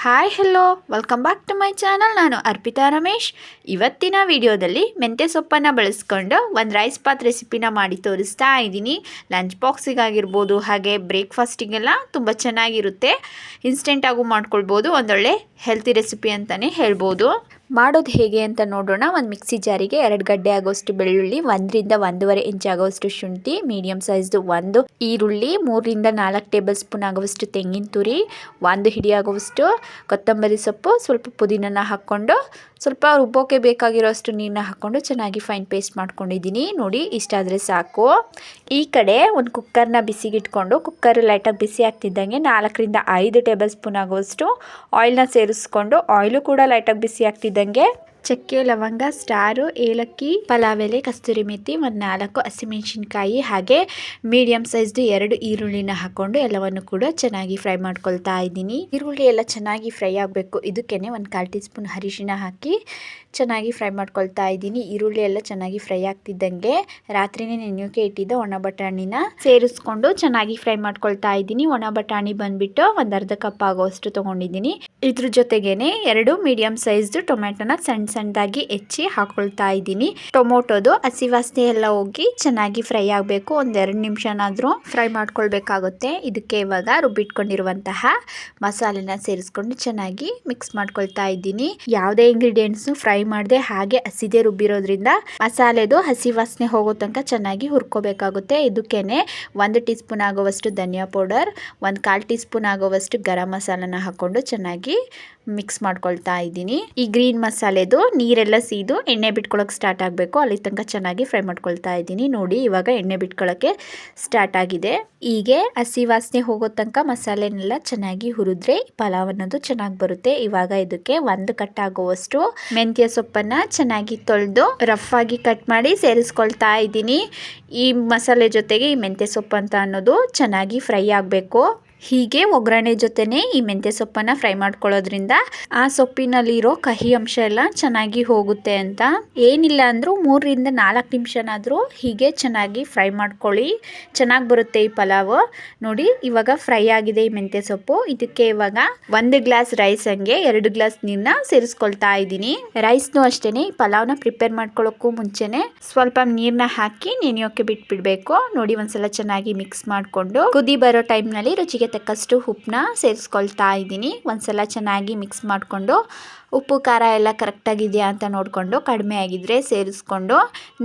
Hi hello welcome back to my channel. ನಾನು ಅರ್ಪಿತಾ ರಮೇಶ್. ಇವತ್ತಿನ ವಿಡಿಯೋದಲ್ಲಿ ಮೆಂತ್ಯ ಸೊಪ್ಪನ್ನು ಬಳಸ್ಕೊಂಡು ಒಂದು ರೈಸ್ ಬಾತ್ ರೆಸಿಪಿನ ಮಾಡಿ ತೋರಿಸ್ತಾ ಇದ್ದೀನಿ. ಲಂಚ್ ಬಾಕ್ಸಿಗಾಗಿರ್ಬೋದು, ಹಾಗೆ ಬ್ರೇಕ್ಫಾಸ್ಟಿಗೆಲ್ಲ ತುಂಬ ಚೆನ್ನಾಗಿರುತ್ತೆ. ಇನ್ಸ್ಟೆಂಟಾಗೂ ಮಾಡ್ಕೊಳ್ಬೋದು. ಒಂದೊಳ್ಳೆ ಹೆಲ್ತಿ ರೆಸಿಪಿ ಅಂತಲೇ ಹೇಳ್ಬೋದು. ಮಾಡೋದು ಹೇಗೆ ಅಂತ ನೋಡೋಣ. ಒಂದು ಮಿಕ್ಸಿ ಜಾರಿಗೆ 2 ಗಡ್ಡೆ ಆಗೋಷ್ಟು ಬೆಳ್ಳುಳ್ಳಿ, 1 ರಿಂದ 1.5 ಇಂಚ್ ಆಗೋಷ್ಟು ಶುಂಠಿ, ಮೀಡಿಯಂ ಸೈಜ್ದು 1 ಈರುಳ್ಳಿ, 3 ರಿಂದ 4 ಟೇಬಲ್ ಸ್ಪೂನ್ ಆಗುವಷ್ಟು ತೆಂಗಿನ ತುರಿ, 1 ಹಿಡಿ ಆಗುವಷ್ಟು ಕೊತ್ತಂಬರಿ ಸೊಪ್ಪು, ಸ್ವಲ್ಪ ಪುದೀನನ ಹಾಕ್ಕೊಂಡು ಸ್ವಲ್ಪ ರುಬ್ಬೋಕೆ ಬೇಕಾಗಿರೋಷ್ಟು ನೀರನ್ನ ಹಾಕ್ಕೊಂಡು ಚೆನ್ನಾಗಿ ಫೈನ್ ಪೇಸ್ಟ್ ಮಾಡ್ಕೊಂಡಿದ್ದೀನಿ. ನೋಡಿ, ಇಷ್ಟಾದರೆ ಸಾಕು. ಈ ಕಡೆ ಒಂದು ಕುಕ್ಕರ್ನ ಬಿಸಿಗಿಟ್ಕೊಂಡು ಕುಕ್ಕರ್ ಲೈಟಾಗಿ ಬಿಸಿ ಆಗ್ತಿದ್ದಂಗೆ 4 ರಿಂದ 5 ಟೇಬಲ್ ಸ್ಪೂನ್ ಆಗುವಷ್ಟು ಆಯಿಲ್ನ ಸೇರಿಸ್ಕೊಂಡು, ಆಯಿಲು ಕೂಡ ಲೈಟಾಗಿ ಬಿಸಿ ಆಗ್ತಿದ್ದಂಗೆ ಚಕ್ಕೆ, ಲವಂಗ, ಸ್ಟಾರು, ಏಲಕ್ಕಿ, ಪಲಾವ್ ಎಲೆ, ಕಸ್ತೂರಿ ಮೆಥಿ, 4 ಹಸಿಮೆಣಸಿನ್ಕಾಯಿ, ಹಾಗೆ ಮೀಡಿಯಂ ಸೈಜ್ದು 2 ಈರುಳ್ಳಿನ ಹಾಕ್ಕೊಂಡು ಎಲ್ಲವನ್ನು ಕೂಡ ಚೆನ್ನಾಗಿ ಫ್ರೈ ಮಾಡ್ಕೊಳ್ತಾ ಇದ್ದೀನಿ. ಈರುಳ್ಳಿ ಎಲ್ಲ ಚೆನ್ನಾಗಿ ಫ್ರೈ ಆಗಬೇಕು. ಇದಕ್ಕೇನೆ 1/4 ಟೀ ಸ್ಪೂನ್ ಅರಿಶಿನ ಹಾಕಿ ಚೆನ್ನಾಗಿ ಫ್ರೈ ಮಾಡ್ಕೊಳ್ತಾ ಇದ್ದೀನಿ. ಈರುಳ್ಳಿ ಎಲ್ಲ ಚೆನ್ನಾಗಿ ಫ್ರೈ ಆಗ್ತಿದ್ದಂಗೆ ರಾತ್ರಿನೇ ನೆನೆಯೋಕೆ ಇಟ್ಟಿದ್ದ ಒಣ ಬಟಾಣಿನ ಸೇರಿಸ್ಕೊಂಡು ಚೆನ್ನಾಗಿ ಫ್ರೈ ಮಾಡ್ಕೊಳ್ತಾ ಇದ್ದೀನಿ. ಒಣ ಬಟಾಣಿ ಬಂದ್ಬಿಟ್ಟು 1/2 ಕಪ್ ಆಗೋಷ್ಟು ತೊಗೊಂಡಿದ್ದೀನಿ. ಇದ್ರ ಜೊತೆಗೇನೆ 2 ಮೀಡಿಯಂ ಸೈಜ್ದು ಟೊಮೆಟೊನ ಸಣ್ಣದಾಗಿ ಹೆಚ್ಚಿ ಹಾಕೊಳ್ತಾ ಇದ್ದೀನಿ. ಟೊಮೊಟೊದು ಹಸಿ ವಾಸನೆ ಎಲ್ಲ ಹೋಗಿ ಚೆನ್ನಾಗಿ ಫ್ರೈ ಆಗಬೇಕು. 1-2 ನಿಮಿಷನಾದರೂ ಫ್ರೈ ಮಾಡ್ಕೊಳ್ಬೇಕಾಗುತ್ತೆ. ಇದಕ್ಕೆ ಇವಾಗ ರುಬ್ಬಿಟ್ಕೊಂಡಿರುವಂತಹ ಮಸಾಲೆನ ಸೇರಿಸ್ಕೊಂಡು ಚೆನ್ನಾಗಿ ಮಿಕ್ಸ್ ಮಾಡ್ಕೊಳ್ತಾ ಇದ್ದೀನಿ. ಯಾವುದೇ ಇಂಗ್ರೀಡಿಯೆಂಟ್ಸ್ನು ಫ್ರೈ ಮಾಡದೆ ಹಾಗೆ ಹಸಿದೇ ರುಬ್ಬಿರೋದ್ರಿಂದ ಮಸಾಲೆದು ಹಸಿ ವಾಸನೆ ಹೋಗೋ ತನಕ ಚೆನ್ನಾಗಿ ಹುರ್ಕೋಬೇಕಾಗುತ್ತೆ. ಇದಕ್ಕೇನೆ 1 ಟೀ ಸ್ಪೂನ್ ಆಗುವಷ್ಟು ಧನಿಯಾ ಪೌಡರ್, 1/4 ಟೀ ಸ್ಪೂನ್ ಆಗುವಷ್ಟು ಗರಂ ಮಸಾಲನ ಹಾಕ್ಕೊಂಡು ಚೆನ್ನಾಗಿ ಮಿಕ್ಸ್ ಮಾಡ್ಕೊಳ್ತಾ ಇದ್ದೀನಿ. ಈ ಗ್ರೀನ್ ಮಸಾಲೆದು ನೀರೆಲ್ಲ ಸೀದು ಎಣ್ಣೆ ಬಿಟ್ಕೊಳ್ಳೋಕೆ ಸ್ಟಾರ್ಟ್ ಆಗಬೇಕು. ಅಲ್ಲಿ ತನಕ ಚೆನ್ನಾಗಿ ಫ್ರೈ ಮಾಡ್ಕೊಳ್ತಾ ಇದ್ದೀನಿ. ನೋಡಿ, ಇವಾಗ ಎಣ್ಣೆ ಬಿಟ್ಕೊಳ್ಳೋಕ್ಕೆ ಸ್ಟಾರ್ಟ್ ಆಗಿದೆ. ಹೀಗೆ ಹಸಿ ವಾಸನೆ ಹೋಗೋ ತನಕ ಮಸಾಲೆನೆಲ್ಲ ಚೆನ್ನಾಗಿ ಹುರಿದ್ರೆ ಪಲಾವ್ ಅನ್ನೋದು ಚೆನ್ನಾಗಿ ಬರುತ್ತೆ. ಇವಾಗ ಇದಕ್ಕೆ 1 ಕಟ್ ಆಗುವಷ್ಟು ಮೆಂತ್ಯ ಸೊಪ್ಪನ್ನು ಚೆನ್ನಾಗಿ ತೊಳೆದು ರಫ್ ಆಗಿ ಕಟ್ ಮಾಡಿ ಸೇರಿಸ್ಕೊಳ್ತಾ ಇದ್ದೀನಿ. ಈ ಮಸಾಲೆ ಜೊತೆಗೆ ಈ ಮೆಂತ್ಯ ಸೊಪ್ಪು ಅಂತ ಅನ್ನೋದು ಚೆನ್ನಾಗಿ ಫ್ರೈ ಆಗಬೇಕು. ಹೀಗೆ ಒಗ್ಗರಣೆ ಜೊತೆನೆ ಈ ಮೆಂತ್ಯ ಸೊಪ್ಪನ್ನು ಫ್ರೈ ಮಾಡ್ಕೊಳ್ಳೋದ್ರಿಂದ ಆ ಸೊಪ್ಪಿನಲ್ಲಿರೋ ಕಹಿ ಅಂಶ ಎಲ್ಲ ಚೆನ್ನಾಗಿ ಹೋಗುತ್ತೆ ಅಂತ. ಏನಿಲ್ಲ ಅಂದರೂ 3 ರಿಂದ 4 ನಿಮಿಷನಾದರೂ ಹೀಗೆ ಚೆನ್ನಾಗಿ ಫ್ರೈ ಮಾಡ್ಕೊಳ್ಳಿ, ಚೆನ್ನಾಗಿ ಬರುತ್ತೆ ಈ ಪಲಾವ್. ನೋಡಿ, ಇವಾಗ ಫ್ರೈ ಆಗಿದೆ ಈ ಮೆಂತ್ಯ ಸೊಪ್ಪು. ಇದಕ್ಕೆ ಇವಾಗ 1 ಗ್ಲಾಸ್ ರೈಸ್ ಹಂಗೆ 2 ಗ್ಲಾಸ್ ನೀರನ್ನ ಸೇರಿಸ್ಕೊಳ್ತಾ ಇದ್ದೀನಿ. ರೈಸ್ನು ಅಷ್ಟೇನೆ ಈ ಪಲಾವ್ನ ಪ್ರಿಪೇರ್ ಮಾಡ್ಕೊಳ್ಳೋಕ್ಕೂ ಮುಂಚೆನೆ ಸ್ವಲ್ಪ ನೀರನ್ನ ಹಾಕಿ ನೆನೆಯೋಕೆ ಬಿಟ್ಬಿಡ್ಬೇಕು. ನೋಡಿ, ಒಂದ್ಸಲ ಚೆನ್ನಾಗಿ ಮಿಕ್ಸ್ ಮಾಡಿಕೊಂಡು ಕುದಿ ಬರೋ ಟೈಮ್ನಲ್ಲಿ ರುಚಿಗೆ ತಕ್ಕಷ್ಟು ಉಪ್ಪನ್ನ ಸೇರಿಸ್ಕೊಳ್ತಾ ಇದ್ದೀನಿ. ಒಂದ್ಸಲ ಚೆನ್ನಾಗಿ ಮಿಕ್ಸ್ ಮಾಡಿಕೊಂಡು ಉಪ್ಪು ಖಾರ ಎಲ್ಲ ಕರೆಕ್ಟಾಗಿದೆಯಾ ಅಂತ ನೋಡಿಕೊಂಡು ಕಡಿಮೆ ಆಗಿದ್ರೆ ಸೇರಿಸ್ಕೊಂಡು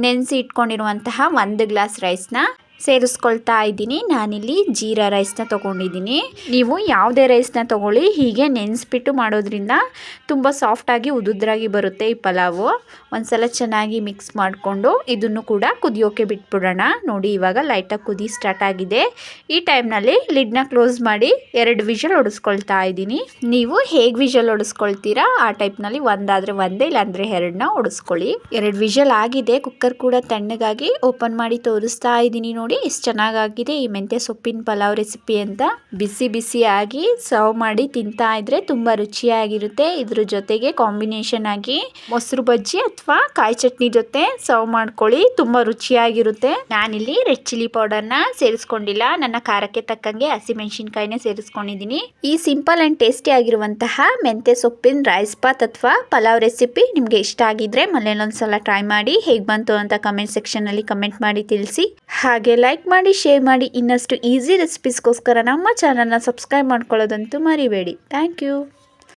ನೆನೆಸಿ ಇಟ್ಕೊಂಡಿರುವಂತಹ 1 ಗ್ಲಾಸ್ ರೈಸ್ನ ಸೇರಿಸ್ಕೊಳ್ತಾ ಇದ್ದೀನಿ. ನಾನಿಲ್ಲಿ ಜೀರಾ ರೈಸ್ನ ತೊಗೊಂಡಿದ್ದೀನಿ. ನೀವು ಯಾವುದೇ ರೈಸ್ನ ತೊಗೊಳ್ಳಿ, ಹೀಗೆ ನೆನೆಸ್ಬಿಟ್ಟು ಮಾಡೋದ್ರಿಂದ ತುಂಬ ಸಾಫ್ಟಾಗಿ ಉದುದ್ರಾಗಿ ಬರುತ್ತೆ ಈ ಪಲಾವು. ಒಂದ್ಸಲ ಚೆನ್ನಾಗಿ ಮಿಕ್ಸ್ ಮಾಡಿಕೊಂಡು ಇದನ್ನು ಕೂಡ ಕುದಿಯೋಕೆ ಬಿಟ್ಬಿಡೋಣ. ನೋಡಿ, ಇವಾಗ ಲೈಟಾಗಿ ಕುದಿ ಸ್ಟಾರ್ಟ್ ಆಗಿದೆ. ಈ ಟೈಮ್ನಲ್ಲಿ ಲಿಡ್ನ ಕ್ಲೋಸ್ ಮಾಡಿ 2 ವಿಷಲ್ ಹೊಡಿಸ್ಕೊಳ್ತಾ ಇದ್ದೀನಿ. ನೀವು ಹೇಗೆ ವಿಷಲ್ ಹೊಡಿಸ್ಕೊಳ್ತೀರಾ ಆ ಟೈಪ್ನಲ್ಲಿ ಒಂದಾದರೆ 1, ಇಲ್ಲಾಂದರೆ 2ನ ಹೊಡಿಸ್ಕೊಳ್ಳಿ. 2 ವಿಷಲ್ ಆಗಿದೆ. ಕುಕ್ಕರ್ ಕೂಡ ತಣ್ಣಗಾಗಿ ಓಪನ್ ಮಾಡಿ ತೋರಿಸ್ತಾ ಇದ್ದೀನಿ. ನೋಡಿ, ಎಷ್ಟು ಚೆನ್ನಾಗಾಗಿದೆ ಈ ಮೆಂತ್ಯ ಸೊಪ್ಪಿನ ಪಲಾವ್ ರೆಸಿಪಿ ಅಂತ. ಬಿಸಿ ಬಿಸಿಯಾಗಿ ಸರ್ವ್ ಮಾಡಿ ತಿಂತಾ ಇದ್ರೆ ತುಂಬ ರುಚಿಯಾಗಿರುತ್ತೆ. ಇದ್ರ ಜೊತೆಗೆ ಕಾಂಬಿನೇಷನ್ ಆಗಿ ಮೊಸರು ಬಜ್ಜಿ ಅಥವಾ ಕಾಯಿ ಚಟ್ನಿ ಜೊತೆ ಸರ್ವ್ ಮಾಡ್ಕೊಳ್ಳಿ, ತುಂಬ ರುಚಿಯಾಗಿರುತ್ತೆ. ನಾನಿಲ್ಲಿ ರೆಡ್ ಚಿಲ್ಲಿ ಪೌಡರ್ನ ಸೇರಿಸ್ಕೊಂಡಿಲ್ಲ, ನನ್ನ ಖಾರಕ್ಕೆ ತಕ್ಕಂಗೆ ಹಸಿಮೆಣಸಿನ್ಕಾಯಿನೇ ಸೇರಿಸ್ಕೊಂಡಿದ್ದೀನಿ. ಈ ಸಿಂಪಲ್ ಆ್ಯಂಡ್ ಟೇಸ್ಟಿ ಆಗಿರುವಂತಹ ಮೆಂತ್ಯ ಸೊಪ್ಪಿನ ರೈಸ್ ಬಾತ್ ಅಥವಾ ಪಲಾವ್ ರೆಸಿಪಿ ನಿಮಗೆ ಇಷ್ಟ ಆಗಿದ್ರೆ ಮನೇಲೊಂದ್ಸಲ ಟ್ರೈ ಮಾಡಿ. ಹೇಗೆ ಬಂತು ಅಂತ ಕಮೆಂಟ್ ಸೆಕ್ಷನಲ್ಲಿ ಕಮೆಂಟ್ ಮಾಡಿ ತಿಳಿಸಿ. ಹಾಗೆ ಲೈಕ್ ಮಾಡಿ, ಶೇರ್ ಮಾಡಿ. ಇನ್ನಷ್ಟು ಈಸಿ ರೆಸಿಪೀಸ್ಗೋಸ್ಕರ ನಮ್ಮ ಚಾನಲ್ನ ಸಬ್ಸ್ಕ್ರೈಬ್ ಮಾಡ್ಕೊಳ್ಳೋದಂತೂ ಮರಿಬೇಡಿ. Thank you.